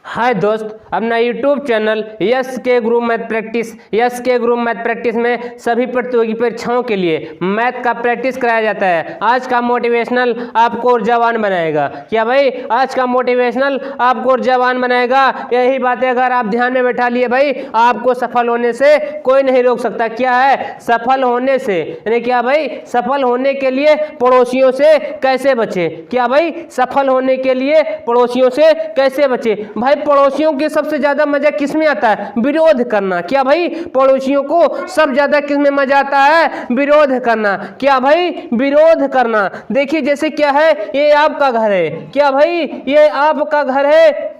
हाय दोस्त, अपना YouTube channel yes के गुरु मैथ प्रैक्टिस में सभी प्रतियोगी परीक्षाओं के लिए मैथ का प्रैक्टिस कराया जाता है। आज का मोटिवेशनल आपको ऊर्जावान बनाएगा। क्या भाई, आज का मोटिवेशनल आपको ऊर्जावान बनाएगा। यही बातें अगर आप ध्यान में बैठा लिए भाई, आपको सफल होने से कोई नहीं रोक सकता। क्या है सफल होने से, यानी क्या भाई, सफल होने के लिए पड़ोसियों से कैसे बचे। क्या भाई, सफल होने के लिए पड़ोसियों से कैसे बचे। भाई पड़ोसियों के सबसे ज्यादा मजा किस में आता है? विरोध करना। क्या भाई, पड़ोसियों को सब ज्यादा किस में मजा आता है? विरोध करना। क्या भाई, विरोध करना। देखिए जैसे क्या है, ये आपका घर है। क्या भाई, ये आपका घर है।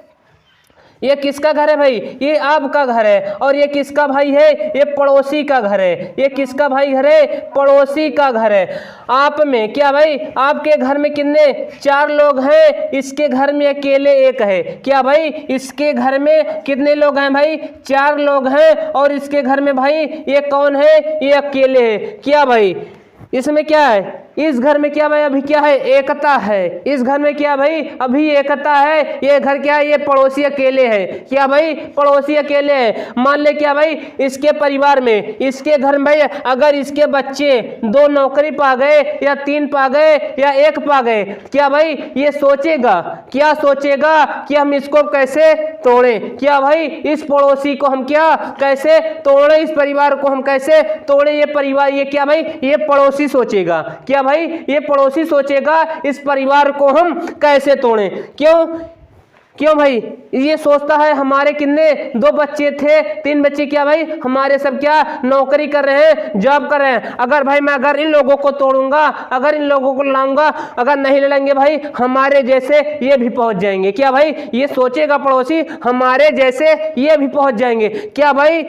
ये किसका घर है भाई? ये आपका घर है। और ये किसका भाई है? ये पड़ोसी का घर है। ये किसका भाई घर है? पड़ोसी का घर है। आप में क्या भाई, आपके घर में कितने? 4 लोग हैं। इसके घर में अकेले एक है। क्या भाई, इसके घर में कितने लोग हैं भाई? 4 लोग हैं। और इसके घर में भाई ये कौन है? ये अकेले है। क्या भाई, इसमें क्या है? इस घर में क्या भाई अभी क्या है? एकता है। इस घर में क्या भाई अभी एकता है। ये घर क्या है? ये पड़ोसी अकेले है। क्या भाई, पड़ोसी अकेले है। मान ले क्या भाई, इसके परिवार में, इसके घर में भाई अगर इसके बच्चे 2 नौकरी पा गए या 3 पा गए या 1 पा गए, क्या भाई ये सोचेगा, क्या सोचेगा कि हम इसको कैसे तोड़ें। क्या भाई, इस पड़ोसी को हम क्या कैसे तोड़ें, इस परिवार को हम कैसे तोड़ें। ये परिवार, ये क्या भाई, ये पड़ोसी सोचेगा। क्या भाई, ये पड़ोसी सोचेगा इस परिवार को हम कैसे तोड़ें। क्यों भाई, ये सोचता है हमारे कितने 2 बच्चे थे, 3 बच्चे क्या भाई हमारे सब क्या नौकरी कर रहे हैं, जॉब कर रहे हैं। अगर भाई मैं अगर इन लोगों को तोड़ूंगा, अगर इन लोगों को लाऊंगा, अगर नहीं लड़ेंगे भाई हमारे जैसे ये भी पहुंच जाएंगे। क्या भाई, ये सोचेगा पड़ोसी हमारे जैसे ये भी पहुंच जाएंगे। क्या भाई,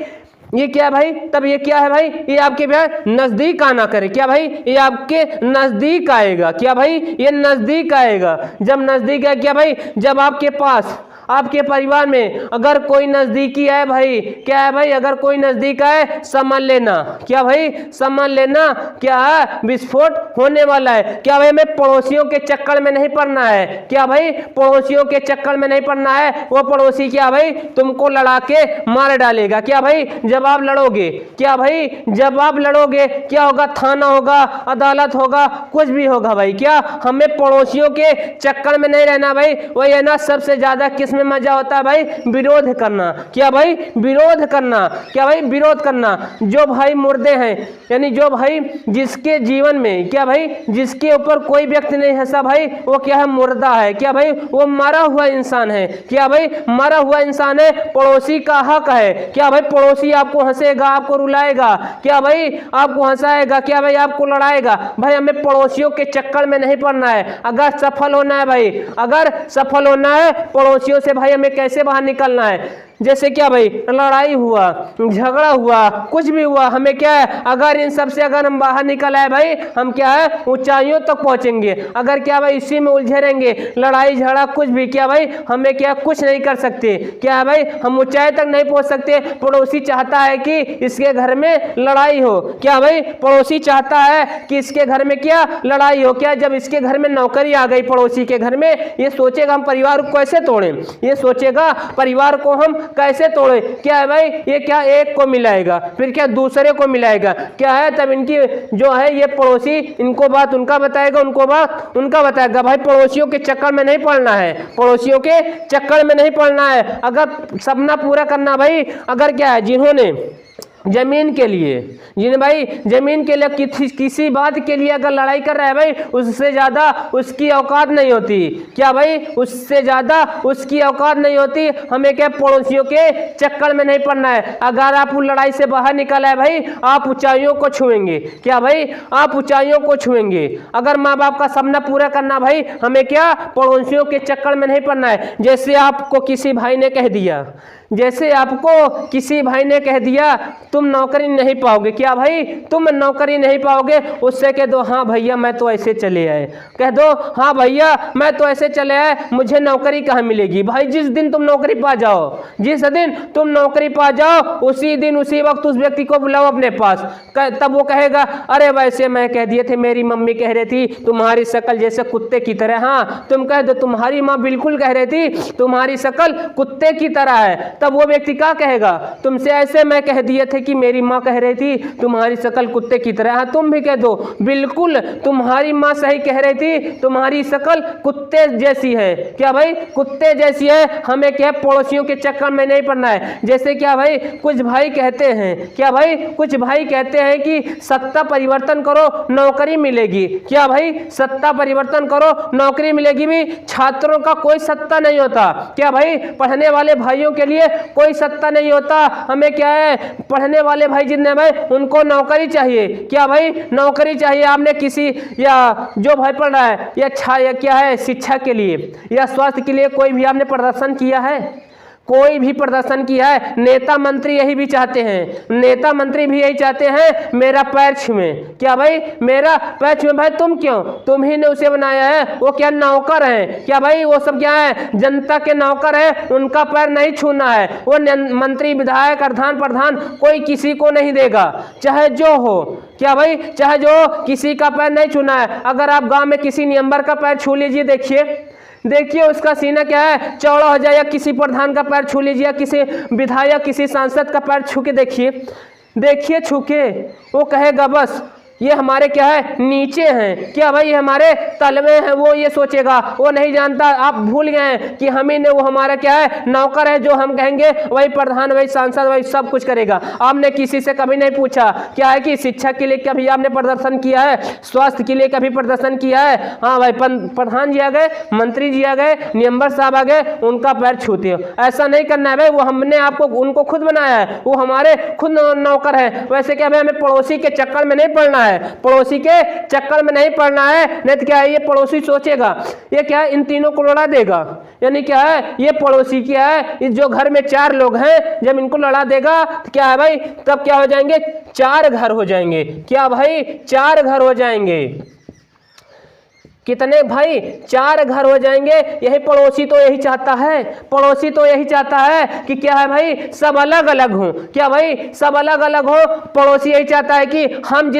ये क्या भाई, तब ये क्या है भाई, ये आपके नजदीक आना करे। क्या भाई, ये आपके नजदीक आएगा। क्या भाई, ये नजदीक आएगा। जब नजदीक है क्या भाई, जब आपके पास, आपके परिवार में अगर कोई नजदीकी है भाई, क्या है भाई, अगर कोई नजदीक है समझ लेना। क्या भाई, समझ लेना क्या है, विस्फोट होने वाला है। क्या भाई, हमें पड़ोसियों के चक्कर में नहीं पड़ना है। क्या भाई, पड़ोसियों के चक्कर में नहीं पड़ना है। वो पड़ोसी क्या भाई तुमको लड़ा के मार डालेगा। क्या भाई, जब आप लड़ोगे, क्या भाई जब आप लड़ोगे क्या होगा, थाना होगा, अदालत होगा, कुछ भी होगा भाई। क्या हमें पड़ोसियों के चक्कर में नहीं रहना भाई। वही है ना, सबसे ज्यादा किस मजा होता है भाई, विरोध करना। क्या भाई, विरोध करना। क्या भाई, विरोध करना। जो भाई मुर्दे हैं, यानी जो भाई जिसके जीवन में, क्या भाई जिसके ऊपर कोई व्यक्ति नहीं हंसा भाई, वो क्या है, मुर्दा है। क्या भाई, वो मरा हुआ इंसान है। क्या भाई, मरा हुआ इंसान है। पड़ोसी का हक है। क्या भाई, पड़ोसी आपको हंसेगा, आपको रुलाएगा। क्या भाई, आपको हंसाएगा। क्या भाई, आपको लड़ाएगा। भाई हमें पड़ोसियों के चक्कर में नहीं पड़ना है। अगर सफल होना है भाई, अगर सफल होना है पड़ोसियों से भाई हमें कैसे बाहर निकलना है। जैसे क्या भाई, लड़ाई हुआ, झगड़ा हुआ, कुछ भी हुआ, हमें क्या है, अगर इन सब से अगर हम बाहर निकल आए भाई, हम क्या है ऊंचाइयों तक पहुंचेंगे। अगर क्या भाई इसी में उलझे रहेंगे, लड़ाई झगड़ा कुछ भी, क्या भाई हमें क्या कुछ नहीं कर सकते। क्या है भाई, हम ऊंचाई तक नहीं पहुंच सकते। पड़ोसी चाहता है कि इसके घर में लड़ाई हो। क्या भाई, पड़ोसी चाहता है कि इसके घर में क्या लड़ाई हो। क्या जब इसके घर में नौकरी आ गई पड़ोसी के घर में, ये सोचेगा हम परिवार को कैसे तोड़ें। ये सोचेगा परिवार को हम कैसे तोड़े। क्या है भाई, ये क्या एक को मिलाएगा, फिर क्या दूसरे को मिलाएगा। क्या है, तब इनकी जो है ये पड़ोसी, इनको बात उनका बताएगा, उनको बात उनका बताएगा। भाई पड़ोसियों के चक्कर में नहीं पड़ना है। पड़ोसियों के चक्कर में नहीं पड़ना है। अगर सपना पूरा करना भाई, अगर क्या है, जिन्होंने जमीन के लिए, जिन्हें भाई जमीन के लिए किसी बात के लिए अगर लड़ाई कर रहा है भाई, उससे ज्यादा उसकी औकात नहीं होती। क्या भाई, उससे ज्यादा उसकी औकात नहीं होती। हमें क्या पड़ोसियों के चक्कर में नहीं पड़ना है। अगर आप उस लड़ाई से बाहर निकल आए भाई, आप ऊंचाइयों को छुएंगे। क्या भाई, आप ऊंचाइयों को छुएंगे। अगर माँ बाप का सपना पूरा करना भाई, हमें क्या पड़ोसियों के चक्कर में नहीं पड़ना है। जैसे आपको किसी भाई ने कह दिया, जैसे आपको किसी भाई ने कह दिया तुम नौकरी नहीं पाओगे, क्या भाई तुम नौकरी नहीं पाओगे, उससे कह दो हाँ भैया मैं तो ऐसे चले आए, कह दो हाँ भैया मैं तो ऐसे चले आए, मुझे नौकरी कहाँ मिलेगी। भाई जिस दिन तुम नौकरी पा जाओ, जिस दिन तुम नौकरी पा जाओ उसी दिन उसी वक्त उस व्यक्ति को बुलाओ अपने पास, तब वो कहेगा अरे वैसे मैं कह दिए थे, मेरी मम्मी कह रही थी तुम्हारी शक्ल जैसे कुत्ते की तरह। हाँ तुम कह दो तुम्हारी माँ बिल्कुल कह रही थी तुम्हारी शक्ल कुत्ते की तरह है, तब वो व्यक्ति क्या कहेगा, तुमसे ऐसे मैं कह दिए थे कि मेरी माँ कह रही थी तुम्हारी शक्ल कुत्ते की तरह। हाँ तुम भी कह दो बिल्कुल तुम्हारी माँ सही कह रही थी तुम्हारी शक्ल कुत्ते जैसी है, क्या भाई कुत्ते जैसी है। हमें क्या पड़ोसियों के चक्कर में नहीं पड़ना है। जैसे क्या भाई कुछ भाई कहते हैं, क्या भाई कुछ भाई कहते हैं कि सत्ता परिवर्तन करो नौकरी मिलेगी, क्या भाई सत्ता परिवर्तन करो नौकरी मिलेगी। भी छात्रों का कोई सत्ता नहीं होता, क्या भाई पढ़ने वाले भाइयों के लिए कोई सत्ता नहीं होता। हमें क्या है पढ़ने वाले भाई जितने भाई उनको नौकरी चाहिए, क्या भाई नौकरी चाहिए। आपने किसी या जो भाई पढ़ रहा है या क्या है शिक्षा के लिए या स्वास्थ्य के लिए कोई भी आपने प्रदर्शन किया है, कोई भी प्रदर्शन किया है। नेता मंत्री यही भी चाहते हैं, नेता मंत्री भी यही चाहते हैं मेरा पैर छुए, क्या भाई मेरा पैर छुए। भाई तुम क्यों, तुम ही ने उसे बनाया है, वो क्या नौकर है, क्या भाई वो सब क्या है जनता के नौकर है, उनका पैर नहीं छूना है। वो मंत्री विधायक प्रधान कोई किसी को नहीं देगा, चाहे जो हो, क्या भाई चाहे जो किसी का पैर नहीं छूना है। अगर आप गाँव में किसी नियंबर का पैर छू लीजिए, देखिए उसका सीना क्या है चौड़ा हो जाए, या किसी प्रधान का पैर छू लीजिए, किसी विधायक किसी सांसद का पैर छू के देखिए छू के, वो कहेगा बस ये हमारे क्या है नीचे हैं, क्या भाई ये हमारे तल में है। वो ये सोचेगा, वो नहीं जानता, आप भूल गए हैं कि हम ही ने वो हमारा क्या है नौकर है, जो हम कहेंगे वही प्रधान वही सांसद वही सब कुछ करेगा। आपने किसी से कभी नहीं पूछा क्या है कि शिक्षा के लिए कभी आपने प्रदर्शन किया है, स्वास्थ्य के लिए कभी प्रदर्शन किया है। हाँ भाई प्रधान जी आ गए, मंत्री जी आ गए, नियंबर साहब आ गए, उनका पैर छूते हो, ऐसा नहीं करना है भाई। वो हमने आपको उनको खुद बनाया है, वो हमारे खुद नौकर है। वैसे क्या भाई हमें पड़ोसी के चक्कर में नहीं पड़ना है, पड़ोसी के चक्कर में नहीं पड़ना है। नहीं तो क्या है ये पड़ोसी सोचेगा ये क्या है इन तीनों को लड़ा देगा, यानी क्या है ये पड़ोसी क्या है इस जो घर में 4 लोग हैं जब इनको लड़ा देगा तो क्या है भाई तब क्या हो जाएंगे 4 घर हो जाएंगे, क्या भाई 4 घर हो जाएंगे। कितने भाई 4 घर हो जाएंगे। यही पड़ोसी तो यही चाहता है, पड़ोसी तो यही चाहता है कि क्या है भाई सब अलग अलग हों, क्या भाई सब अलग अलग हो। पड़ोसी यही चाहता है कि हम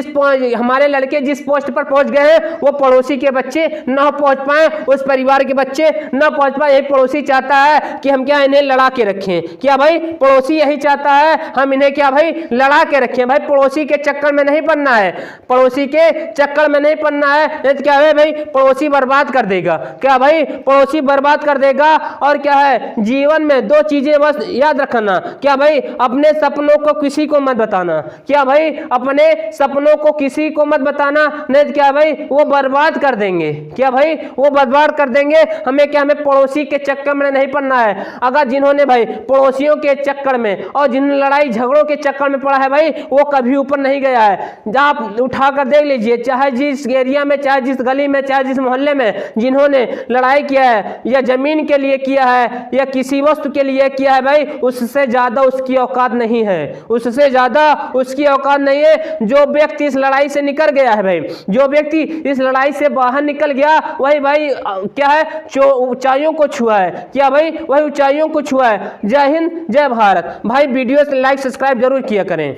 हमारे लड़के जिस पोस्ट पर पहुंच गए हैं वो पड़ोसी के बच्चे न पहुंच पाए, उस परिवार के बच्चे न पहुंच पाए। यही पड़ोसी चाहता है कि हम क्या इन्हें लड़ा के रखें, क्या भाई पड़ोसी यही चाहता है हम इन्हें क्या भाई लड़ा के रखें। भाई पड़ोसी के चक्कर में नहीं पड़ना है, पड़ोसी के चक्कर में नहीं पड़ना है। नहीं तो क्या है भाई पड़ोसी बर्बाद कर देगा, क्या भाई पड़ोसी बर्बाद कर देगा। और क्या है जीवन में 2 चीजें बस याद रखना, क्या भाई अपने सपनों को किसी को मत बताना, क्या भाई अपने सपनों को किसी को मत बताना, नहीं तो क्या भाई वो बर्बाद कर देंगे, क्या भाई वो बर्बाद कर देंगे। हमें क्या हमें पड़ोसी के चक्कर में नहीं पड़ना है। अगर जिन्होंने भाई पड़ोसियों के चक्कर में और जिन लड़ाई झगड़ों के चक्कर में पड़ा है भाई वो कभी ऊपर नहीं गया है। आप उठाकर देख लीजिए, चाहे जिस एरिया में चाहे जिस गली में चाहे जिस मोहल्ले में जिन्होंने लड़ाई किया है या जमीन के लिए किया है या किसी वस्तु के लिए किया है भाई उससे ज्यादा उसकी औकात नहीं है, उससे ज्यादा उसकी औकात नहीं है। जो व्यक्ति इस लड़ाई से निकल गया है भाई, जो व्यक्ति इस लड़ाई से बाहर निकल गया वही भाई क्या है ऊंचाइयों को छुआ है, क्या भाई वही ऊंचाइयों को छुआ है। जय हिंद जय भारत। भाई वीडियो से लाइक सब्सक्राइब जरूर किया करें।